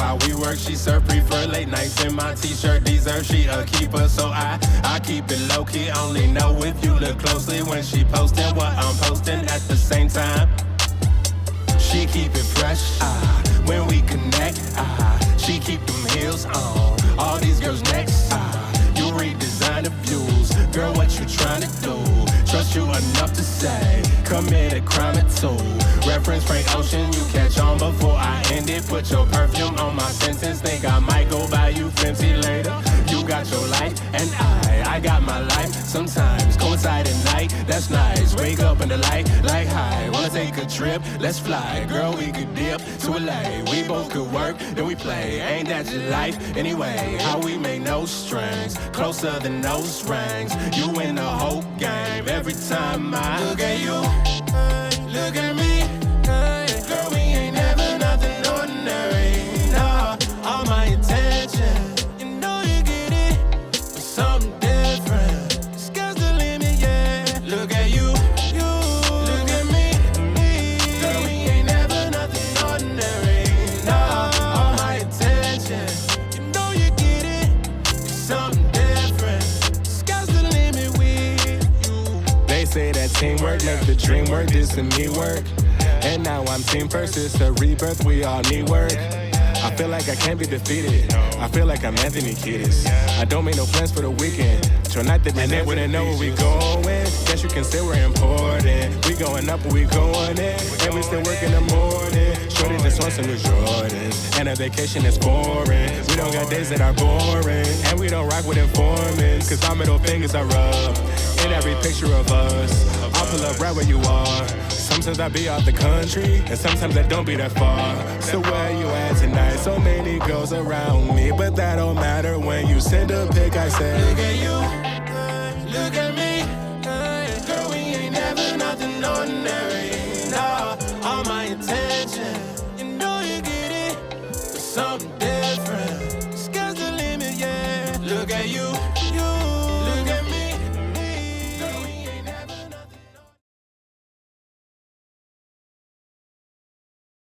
while we work. She serve prefer late nights in my t-shirt dessert. She a keeper, so I keep it low-key. Only know if you look closely when she posting what I'm posting at the same time. She keep it fresh, when we connect, she keep them heels on. All these girls next, you redesign the views. Girl, what you trying to do? Trust you enough to say, commit a crime or two. Reference Frank Ocean, you catch on before I end it. Put your perfume on my sentence, think I might go buy you fancy later. You got your life, and I got my life. Sometimes coincide at night, that's nice. Wake up in the light, like hi, wanna take a trip? Let's fly, girl, we could dip to LA. We both could work, then we play. Ain't that your life? Anyway, how we make no strings, closer than nose rings. You in the whole game. Every time I look at you, look at me, girl, we ain't never nothing ordinary. No, all my attention, you know you get it, but something different. Sky's the limit, yeah. Look at you, look at me, girl, we ain't never nothing ordinary. No, all my attention, you know you get it, but something different. Sky's the limit with you. They say that teamwork make the dream work, this and me work. And now I'm team first, it's a rebirth, we all need work. I feel like I can't be defeated. I feel like I'm Anthony Kiedis. I don't make no plans for the weekend. Try not that they wouldn't know where we going. Guess you can say we're important. We going up and we going in. And we still work in the morning. Shorty just wants some new Jordans. And a vacation is boring. We don't got days that are boring. And we don't rock with informants. Cause our middle fingers are up in every picture of us. I'll pull up right where you are. Sometimes I be out the country, and sometimes I don't be that far. So where you at tonight? So many girls around me, but that don't matter when you send a pic. I say, look at you, look at me, girl, we ain't never nothing ordinary. No, all my attention, you know you get it, but something different. Sky's the limit, yeah. Look at you.